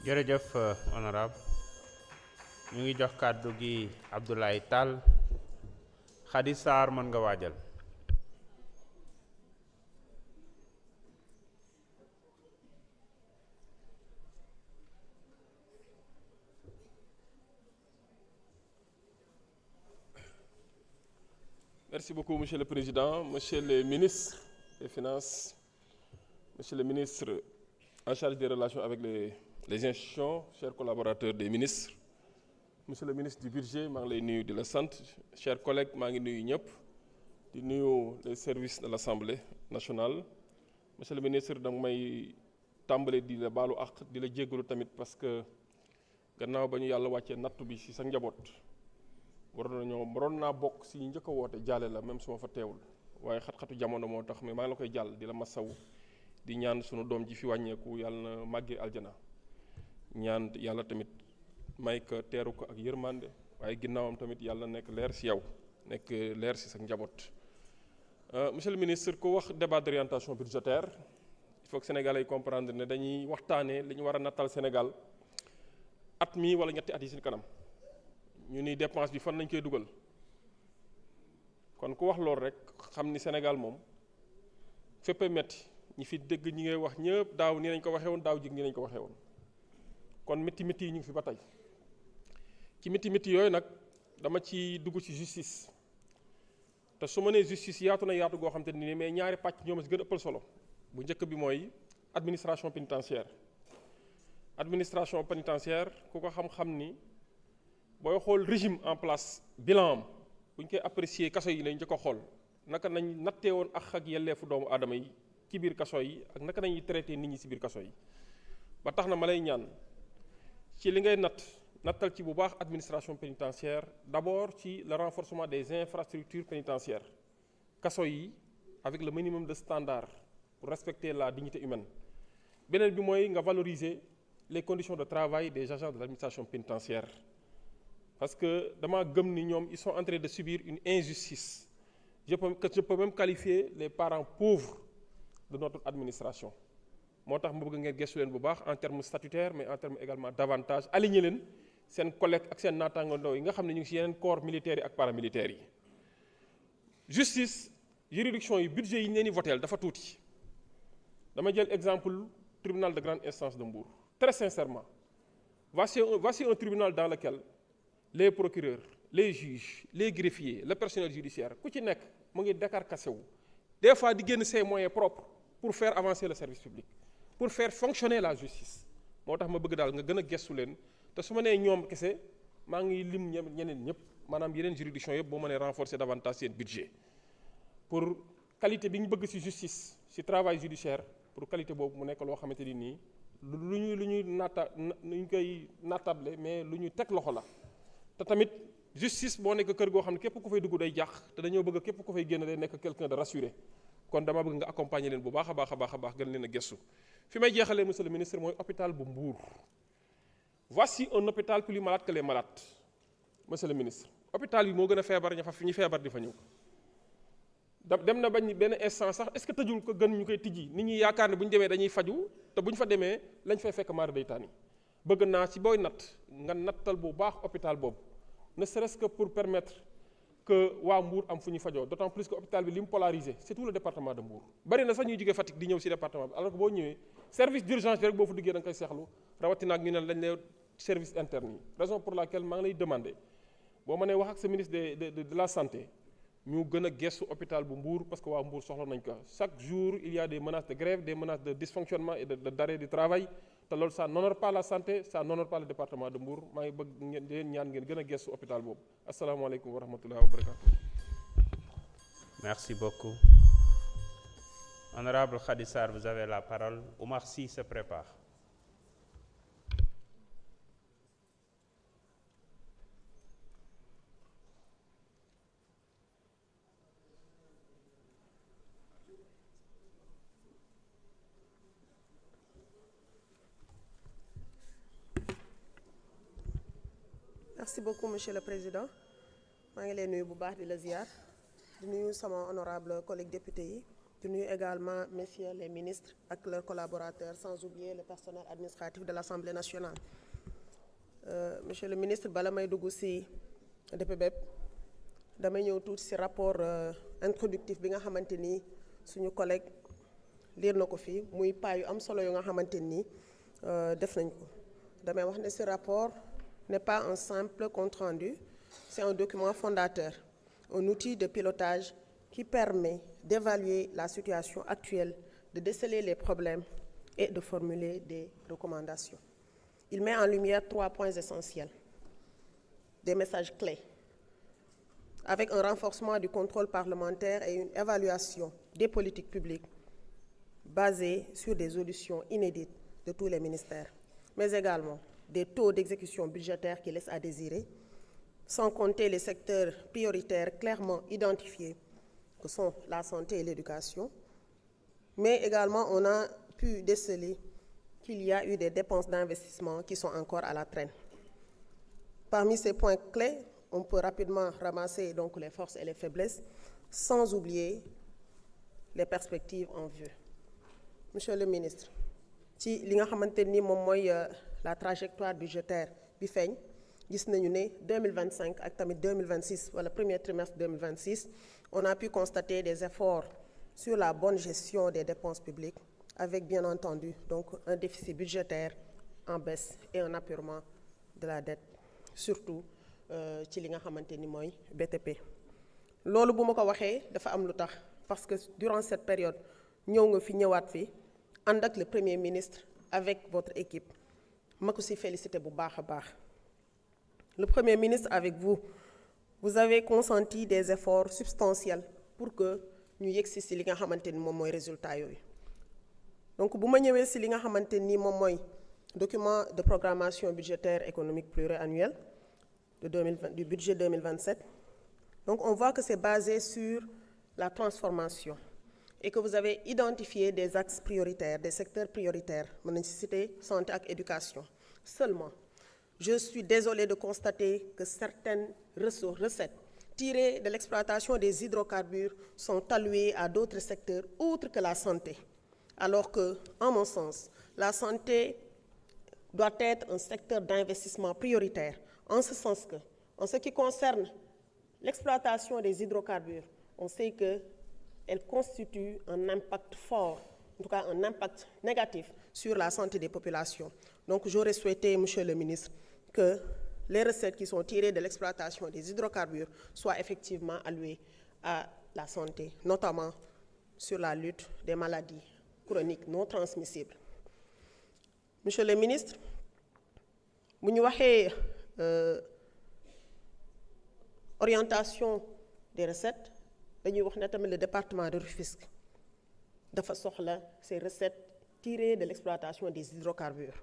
jërëjëf honorable ñu ngi jox kàddu gi Abdoulaye Tall Khady Sarr mën nga waajal. Merci beaucoup, Monsieur le Président, Monsieur le ministre des Finances, Monsieur le ministre en charge des relations avec les institutions, chers collaborateurs des ministres, Monsieur le ministre du Budget, maa ngi lay nuyu di la sant, chers collègues, maa ngi nuyu ñëpp, di nuyu les services de l'Assemblée nationale. Monsieur le ministre, danga may tàmbale di la baalu àq di la jéggalu tamit parce que gannaaw ba ñu yàlla wàccee nattu bi ci sa njaboot. waroon naa bokk si njëkk a woote jaale la même su ma fa teewul waaye xat-xatu jamono moo tax mais maa ngi la koy jàll di la masawu di ñaan sunu doom ji fi wàññeeku yàlla na màggee aljana ñaan yàlla tamit may ko teeru ko ak yërmande waaye ginnaawam tamit yàlla nekk leer si yow nekk leer si sa njaboot. Monsieur le ministre, ku wax débat d'orientation budgétaire il faut que Sénégalais yi comprendre ne dañuy waxtaanee li ñu war a nattal Sénégal at mi wala ñetti at yi si kanam. ñu ni dépense bi fan lañ koy dugal kon ku wax loolu rek xam ni Sénégal moom fépp metti ñi fi dégg ñi ngay wax ñëpp daaw nii lañ ko waxee woon daaw jig nii lañ ko waxee woon kon métti yi ñu ngi fi ba tey ci métti yooyu nag dama ci dugg ci justice te su ma nee justice yaatu na yaatu goo xam te ni mais ñaari pàcc ñoom si gën a ëppal solo bu njëkk bi mooy administration pénitentiaire ku ko xam-xam ni booy xool régime en place bilan am bu ñu koy apprécier kaso yi lañ njëkk a xool naka nañ nattee woon ak yelleefu doomu aadama yi ci biir kaso yi ak naka nañuy traité nit ñi ci biir kaso yi ba tax na ma lay ñaan ci li ngay nattal ci bu baax administration pénitentiaire d'abord ci le renforcement des infrastructures pénitentiaires kaso yi avec le minimum de standards pour respecter la dignité humaine beneen bi mooy nga valoriser les conditions de travail des agents de l'administration pénitentiaire parce que dama gëm ni ñoom ils sont en train de subir une injustice je peux même qualifier les parents pauvres de notre administration moo tax ma bëgg ngeen gëstu leen bu baax en termes statutaires mais en termes également d'avantages aligner leen seen collègues ak seen naataangandoo yi nga xam ne ñu ngi ci yeneen corps militaires yi ak paramilitaires yi. justice juridiction yi budget yi ñu leen di voteel dafa tuuti dama jël exemple tribunal de grande instance de Mbour très sincèrement voici un tribunal dans lequel les procureurs les juges les greffiers le personnel judiciaire ku ci nekk mu ngi décarcassé wu des fois di génn ses moyens propres pour faire avancer le service public pour faire fonctionner la justice moo tax ma bëgg daal nga gën a gestu leen te su ma nee ñoom kese maa ngi lim ñeneen ñëpp maanaam yeneen juridiction yëpp boo mënee renforcer davantage seen budget pour qualité bi ñu bëgg ci justice ci travail judiciaire pour qualité boobu mu nekk loo xamante ni nii lu ñu koy nattable mais lu ñu teg loxo la. te tamit justice boo nekk kër goo xam ne képp ku fay dugg day jàq te dañoo bëgg képp ku fay génn day nekk quelqu'un de rassuré kon dama bëgg nga accompagner leen bu baax a baax gën leen a gëstu fi may jeexalee monsieur le ministre mooy hôpital bu Mbour. voici un hôpital plus malade que les malades monsieur le ministre hôpital bi moo gën a feebar ñi feebar di fa ñëw dem na bañ benn instant sax est-ce que tëjul ko gën ñu koy tijji nit ñi yaakaar ne bu ñu demee dañuy faju te bu ñu fa demee lañ fay fekk maar day taani bëgg naa ci booy nga nattal bu baax hôpital boobu ne serait-ce que pour permettre que waa Mbour am fu ñu fajoo d'autant plus que hôpital bi li mu polarisé c'est tout le département de Mbour bari na sax ñuy jógee Fatick di ñëw ci département bi alors que boo ñëwee service d'urgence bi rek boo fa duggee da nga koy seexlu rawatina ak ñu ne lañ lay service interne yi raison pour laquelle maa ngi lay demander boo mënee wax ak sa ministre de la santé ñu gën a gestu hôpital bu Mbour parce que waa Mbour soxla nañ ko chaque jour il y a des menaces de grève des menaces de dysfonctionnement et d'arrêt du travail te loolu ça n'honore pas la santé ça n'honore pas le département de Mbour maa ngi bëgg ngeen ñaan ngeen gën a gestu hôpital boobu asalaamaaleykum wa rahmatullahi wa barakatuh. Merci beaucoup. Honorable Khady Sarr, vous avez la parole. Oumar Sy se prépare. Merci beaucoup monsieur le président maa ngi lay nuyu bu baax di la ziar di nuyu sama honorable collègue député yi di nuyu également messieurs les ministres ak leurs collaborateurs sans oublier le personnel administratif de l'Assemblée nationale. Monsieur le ministre, bala may dugg ci DPBEP damay ñëw tuuti ci rapport introductif bi nga xamante ni suñu collègue liir na ko fii muy pas yu am solo yu nga xamante ni def nañ ko. damay wax ne ce rapport n'est pas un simple compte-rendu, c'est un document fondateur, un outil de pilotage qui permet d'évaluer la situation actuelle, de déceler les problèmes et de formuler des recommandations. Il met en lumière 3 points essentiels, des messages clés, avec un renforcement du contrôle parlementaire et une évaluation des politiques publiques basées sur des auditions inédites de tous les ministères, mais également des taux d'exécution budgétaire qui laissent à désirer, sans compter les secteurs prioritaires clairement identifiés que sont la santé et l'éducation. Mais également, on a pu déceler qu'il y a eu des dépenses d'investissement qui sont encore à la traîne. Parmi ces points clés, on peut rapidement ramasser donc les forces et les faiblesses, sans oublier les perspectives en vue. Monsieur le ministre, ci li nga xamante ni moom mooy la trajectoire budgétaire bi feeñ gis nañu ne 2025 ak tamit 2026 wala premier trimestre 2026 on a pu constater des efforts sur la bonne gestion des dépenses publiques avec bien entendu donc un déficit budgétaire en baisse et un apurement de la dette surtout ci li nga xamante ni mooy BTP. loolu bu ma ko waxee dafa am lu tax parce que durant cette période ñëw nga fi ñëwaat fi ànd ak le premier ministre avec votre équipe ma ko ci félicité bu baax a baax. Le Premier ministre avec vous, vous avez consenti des efforts substantiels pour que ñu yegsi ci li nga xamante ni moom mooy résultat yooyu. donc bu ma ñëwee ci li nga xamante ni moom mooy document de programmation budgétaire économique pluriannuel du budget 2027, donc on voit que c'est basé sur la transformation et que vous avez identifié des axes prioritaires, des secteurs prioritaires, mën nañ ci citer santé ak éducation. Seulement, je suis désolée de constater que certaines recettes tirées de l'exploitation des hydrocarbures sont allouées à d'autres secteurs autres que la santé, alors que, en mon sens, la santé doit être un secteur d'investissement prioritaire, en ce sens que, en ce qui concerne l'exploitation des hydrocarbures, on sait qu'elle constitue un impact fort, en tout cas un impact négatif sur la santé des populations. Donc j'aurais souhaité, Monsieur le ministre, que les recettes qui sont tirées de l'exploitation des hydrocarbures soient effectivement allouées à la santé, notamment sur la lutte des maladies chroniques non transmissibles. Monsieur le ministre, bu ñu waxee orientation des recettes dañuy wax ne tamit le département de Rufisque dafa soxla ces recettes tirées de l'exploitation des hydrocarbures.